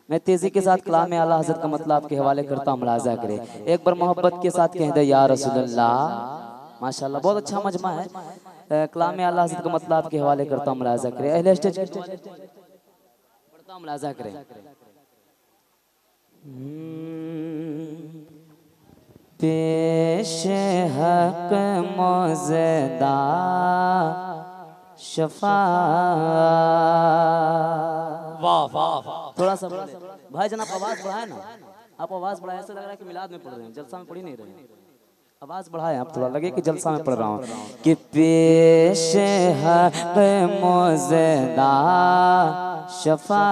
मैं तेजी के साथ कलाम आला हज़रत का मतलब आपके हवाले करता हूँ, मुलाज़ा करें। एक बार मोहब्बत के साथ कह दे या रसूलल्लाह। माशाल्लाह बहुत अच्छा मजमा है। कलाम आला हज़रत का मतलब आपके हवाले करता हूँ, मुलाज़ा करें। अहले स्टेज पढ़ता हूँ, मुलाज़ा करें। पेश हक मौज़दा शफा। वाह वाह। थोड़ा सा भाई जनाब आवाज बढ़ाए ना, आप आवाज बढ़ाए। ऐसा लग रहा है कि मिलाद में पढ़ रहे हैं, जलसा में पढ़ ही नहीं रहे हैं। आवाज बढ़ाए आप, थोड़ा लगे कि जलसा में पढ़ रहा हूँ। कि पेश हक मौज़दा शफा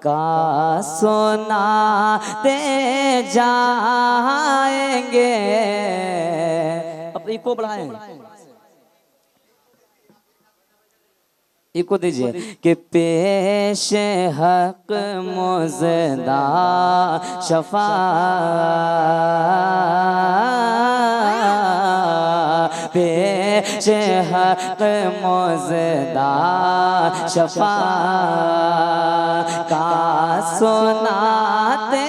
का सुनाते जाएंगे। अब इको बढ़ाएं, इको दीजिए। कि पेश हक मौज़दा शफा पेश हक मौज़दा शफा का सुनाते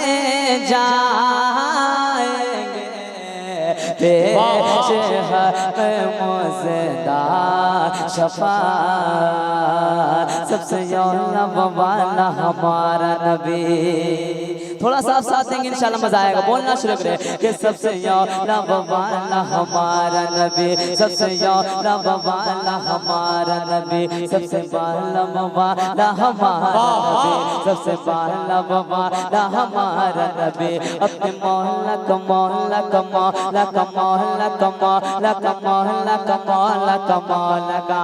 जाएंगे। पेश हक मौज़दा शफा सबसे औला वाला हमारा नबी। थोड़ा सा आप साथ देंगे इंशाल्लाह मजा आएगा। बोलना शुरू करें कि सबसे औला वाला हमारा नबी, सबसे औला वाला हमारा नबी, सबसे बाला वाला हमारा नबी, सबसे बाला वाला हमारा नबी। अपने मौला का मौला का मौला का मौला का मौला का मौला का मौला का मौला का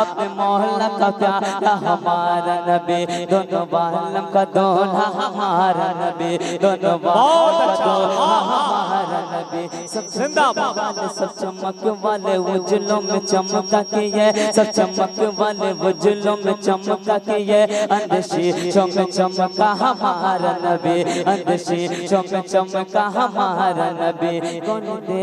अपने मौला का प्यारा हमारा नबी। दोनों बालम का दोना हमारा नबी, दोनों बालम का दोना हमारा नबी। सब जिंदाबाद, सब चमक वाले उजलों में चमका के ये, सब चमक वाले उजलों में चमका के ये। अंधशीशों में चमका हमारा नबी, अंधशीशों में चमका हमारा नबी। कौन दे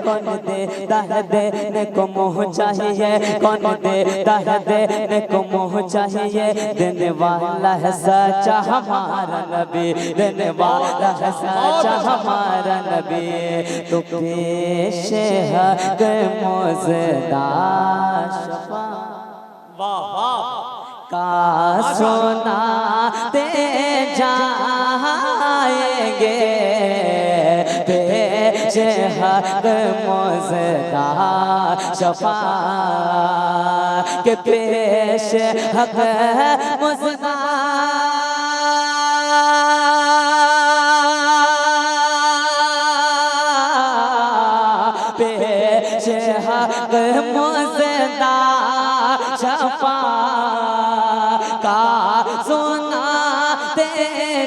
कौन देता है देने को मोह चाहिए, कौन देता है देने को मोह चाहिए। देने वाला है सच्चा हमारा नबी, देने वाला है सच्चा हमारा नबी। तो पेश हक मौज़दा शफा का सुनाते जाएंगे। पेश हक मौज़दा शफा के पेश हक मौज़दा पेश हक मौज़दा शफा का सुनाते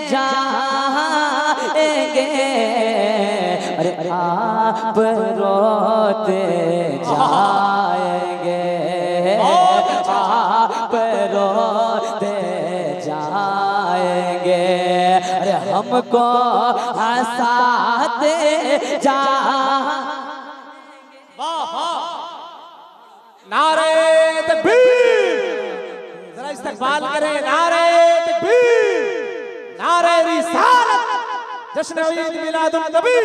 जाएंगे। अरे आप रोते जाएंगे, आप रोते जाएंगे। अरे हमको हंसाते जाएंगे। नारे तकबीर, जरा इस्तकबाल करें। नारे तकबीर, नारे रिसालत, जश्न ईद मिलादुन नबी।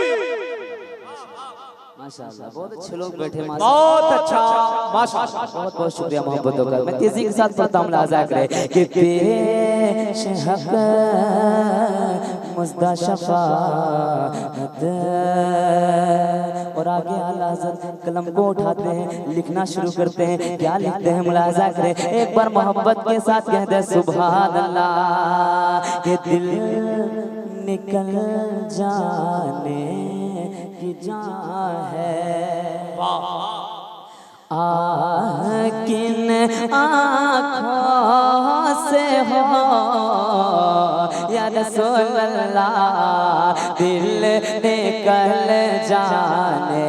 माशाअल्लाह बहुत अच्छे लोग बैठे, बहुत अच्छा, माशाअल्लाह बहुत बहुत शुक्रिया मोहब्बतों का। मैं तेजी के साथ पढ़ता हूँ, मुलाज़ा करें। कि पेश हक मौज़दा शफ़ाअत। और आगे आला हज़रत कलम को उठाते हैं, लिखना शुरू करते हैं। क्या लिखते हैं, मुलाज़ा करें। एक बार मोहब्बत के साथ कह दे सुभान अल्लाह। के दिल निकल जाने की जान है, किन आँखों से हो या रसूल अल्लाह। दिल निकल जाने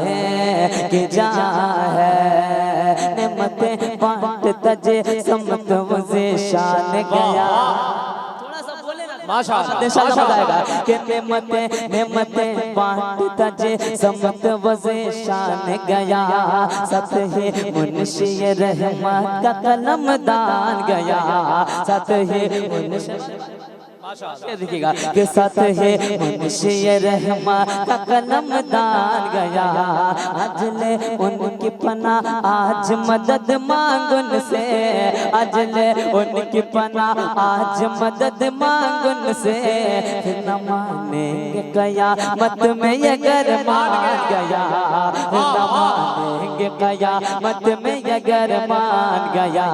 की जान है, नेमतें बांट तजे समत वज़े शान गया। माशाअल्लाह इंशाल्लाह मजा आएगा कि नेमतें बांटता जे समत वज़े शान गया सत ही मुंशी रहमत का कलम दान गया सत ही मुंशी देखिएगा कि साथ है मुंशी रहमान का कलम दान गया आज ले उनकी पना आज मदद मांगुन से आज ले उनकी पना आज मदद मांगुन से फिर न मानेंगे कयामत में अगर मान गया फिर न मानेंगे कयामत में अगर मान गया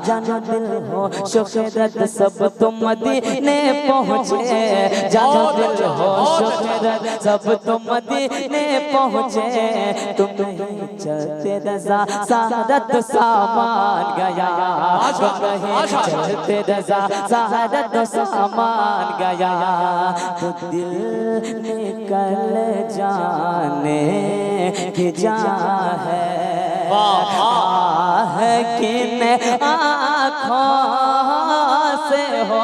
जानो दिल हो शुक्र सब तुम मदीने पहुँचे जानो दिल हो शुक्र सब तुम मदीने पहुँचे तुम नहीं चलते रज़ा सारत सामान गया तुम नहीं चलते रज़ा सारत सामान गया तो दिल निकल जाने की जा है किन आँखों से हो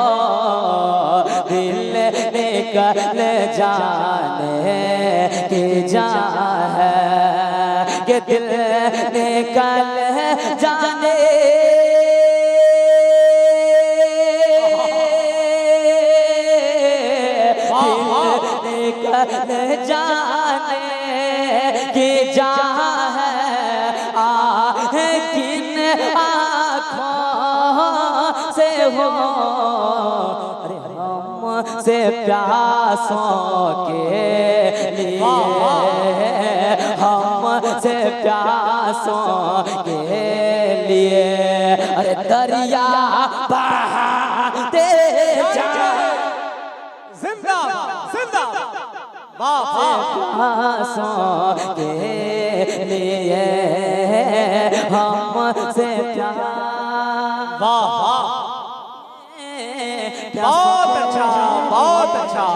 दिल निकल जाने की जा है कि दिल निकल जाने निकल जाने की जा है किन आँखों से हो अरे हम से प्यासों के लिए हम से प्यासों के लिए अरे दरिया बहाते जाए जिंदाबाद जिंदाबाद प्यासों के लिए हम से बहुत अच्छा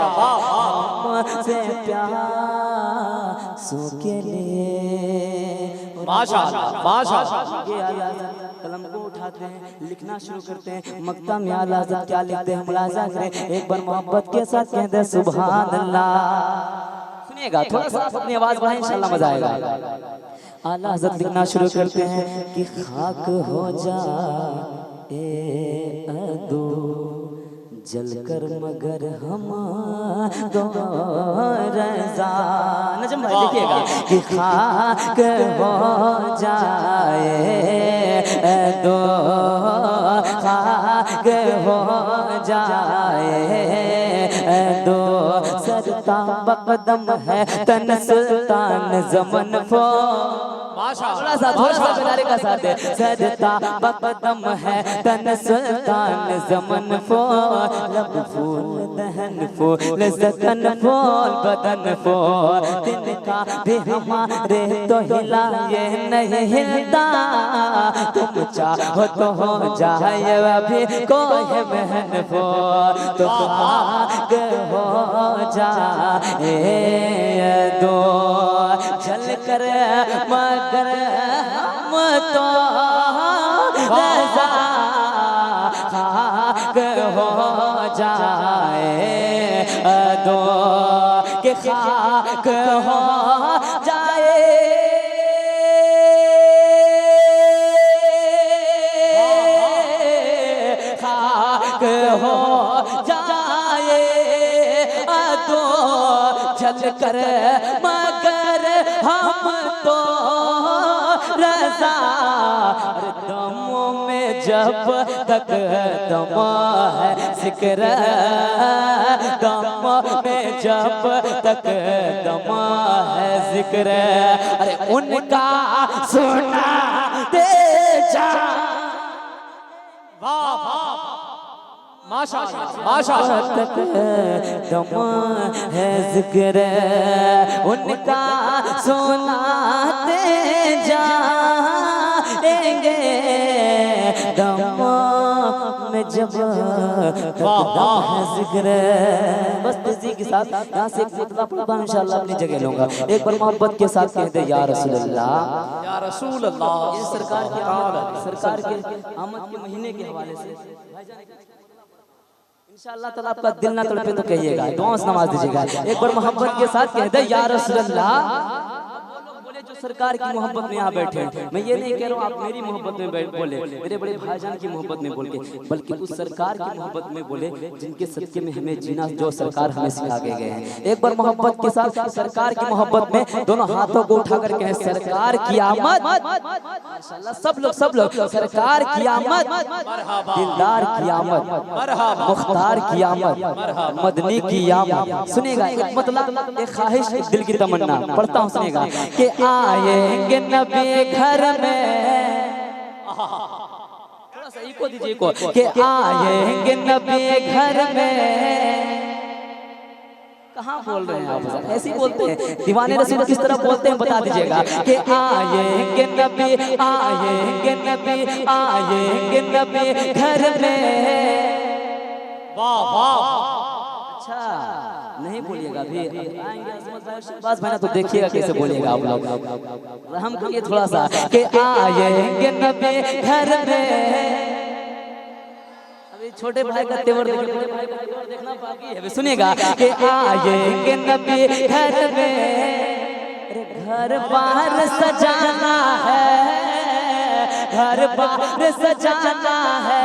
से प्यासों के लिए माशाअल्लाह माशाअल्लाह कलम को उठाते हैं लिखना शुरू करते हैं मक्ता में आला हज़रत क्या लिखते हैं मुलाजा करें एक बार मोहब्बत के साथ कहते हैं सुभान अल्लाह सुनिएगा थोड़ा सा अपनी आवाज बढ़ाएं इंशाल्लाह मजा आएगा आला हज़रत लिखना शुरू करते हैं कि खाक हो जा ए अदो जलकर मगर हम दो रज़ा नजम भाई देखिएगा कि खाक हो जाए दो खाक हो जाए दो सरता बकदम है तन सुल्तान जमन फो थोड़ा सा बेदारी का साथ है सरता बकदम है तन सुल्तान जमन फूल लब फूल दहन फूल ज़कन फूल बदन फूल तिनका भी हमारे तो हिला ये नहीं हिलता तुम चाहो तो हो जाए अभी कोई महन फूल तो भाग हो जाए दो चल कर मगर हम तो रज़ा खाक हो जाए दो कि खाक हो जाए खाक हो जाए दो चल कर मगर हम तो रज़ा दमों में जब तक दम है जिक्र दम में जब तक दम है जिक्र अरे उनका सुना दे जा माशाअल्लाह माशाअल्लाह तक दम है जिक्र उनका सुनाते जाएंगे दम में जब तक दम है जिक्र बस इसी के साथ यहाँ से एक मतला पढ़ा इंशाल्लाह अपनी जगह लूंगा एक बार मोहब्बत के साथ कहते या रसूल अल्लाह या रसूल अल्लाह ये सरकार के आमद के महीने के हवाले से इंशाअल्लाह ताला आपका दिल ना तड़पे तो कहिएगा, दुआ से नवाज दीजिएगा। एक बार मोहब्बत के साथ कह दे या रसूल अल्लाह। बोले जो सरकार की मोहब्बत में यहाँ बैठे हैं, मैं ये नहीं कह रहा हूँ आप मेरी मोहब्बत में बोले, मेरे बड़े भाईजान की मोहब्बत में बोल के, बल्कि उस सरकार की मोहब्बत में बोले जिनके सदके में हमें जीना, जो सरकार हमें सिखा के गए हैं। एक बार मोहब्बत के साथ सरकार की मोहब्बत में दोनों हाथों को उठा कर कहें सरकार की आमद। माशाअल्लाह सब लोग सरकार की आमद, दिलदार की आमद, मुख्तार की आमद, मदनी की आमद। सुनेगा एक मतलब, एक ख्वाहिश, एक दिल की तमन्ना पढ़ता हूँ, सुनेगा कि आएंगे नबी घर में, थोड़ा सा इको दीजिए इको, कि आएंगे नबी घर में। कहाँ बोल रहे हैं आप, ऐसे ही बोलते हैं दीवाने रसूल किस तरह बोलते हैं बता दीजिएगा कि आएंगे नबी, आएंगे नबी, आएंगे नबी घर में। वाह वाह, अच्छा नहीं बोलिएगा अभी बस भाई ना, तो देखिएगा कैसे बोलिएगा आप लोग। हम कहिए थोड़ा सा कि आएंगे नबी घर में। अभी छोटे भाई का तेवर देखिए, बड़े भाई का तेवर देखना बाकी है। अभी सुनिएगा कि आएंगे नबी घर में, घर बाहर सजाना है, घर बाहर सजाना है।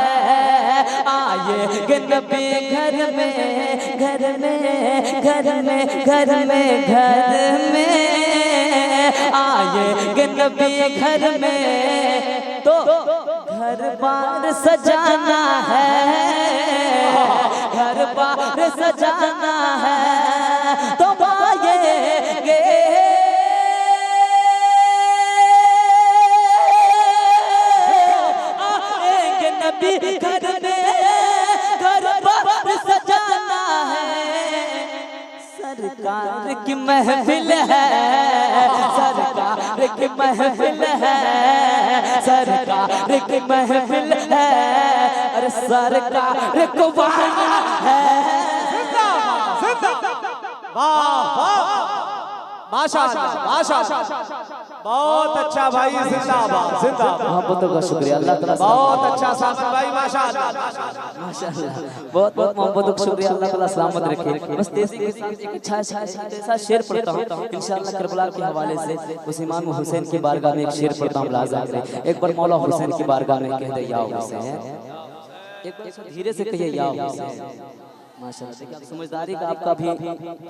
आएंगे नबी घर में, घर में, घर में, घर में, घर में। आएंगे नबी घर में तो घर बार सजाना है, घर बार सजाना है। तो आएंगे नबी घर में, घर बार सजाना है। सरकार की महफिल है, सरकार की महफिल है, सरकार की महफिल है। अरे सरकार को वाला है। वाह वाह, माशाअल्लाह माशाअल्लाह, बहुत अच्छा भाई, जिंदाबाद जिंदाबाद। मोहब्बतों का शुक्रिया अल्लाह ताला, बहुत अच्छा साथी भाई, माशाअल्लाह माशाअल्लाह, बहुत बहुत मोहब्बतों का शुक्रिया। अल्लाह ताला सलामत रखे। बस तेजी के साथ एक अच्छा ऐसा शेर पढ़ता हूँ इंशाअल्लाह करबला के हवाले से। उस इमाम हुसैन की बारगाह में एक शेर पढ़ता हूँ, लाज़ा करें। एक बार मौला हुसैन की बारगाह में कह दे या हुसैन, एक धीरे से कहिए या हुसैन। माशाअल्लाह, समझदारी का आपका भी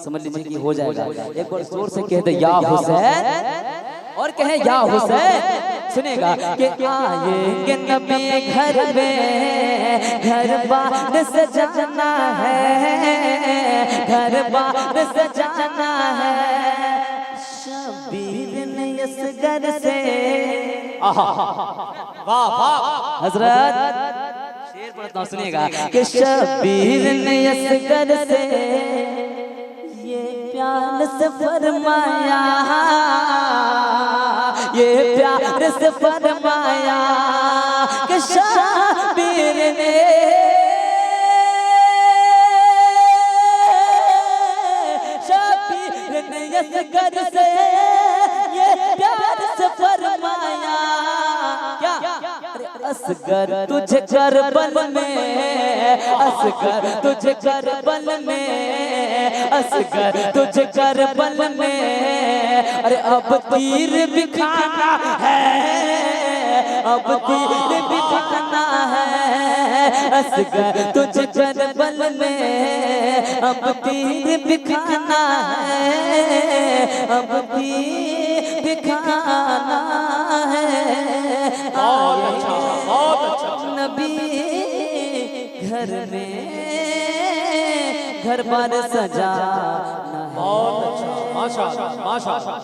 समझ लीजिए कि हो जाएगा। एक बार जोर से कह दे या हुसैन, और कहे या हुसैन। सुनेगा कि आएंगे नबी घर में, घर बार सजाना है, घर बार सजाना है। शबीर ने इस घर से, वाह वाह, हजरत शेर पढ़ता हूँ, सुनिएगा कि शबीर ने इस घर से ये प्यार से फरमाया, ये प्यार से फरमाया कि शबीर ने, शबीर ने इस घर से ये प्यार से फरमाया। क्या असगर तुझे करबल में, असगर तुझे करबल में, असगर तुझे करबल में। अरे अब तीर भी खाना है, अब तीर भी खाना है। असगर तुझे करबल में, अब तीर भी खाना है, अब तीर भी खाना है। बहुत अच्छा बहुत अच्छा। नबी घर में, घर बार सजाना है। बहुत अच्छा, माशाअल्लाह माशाअल्लाह।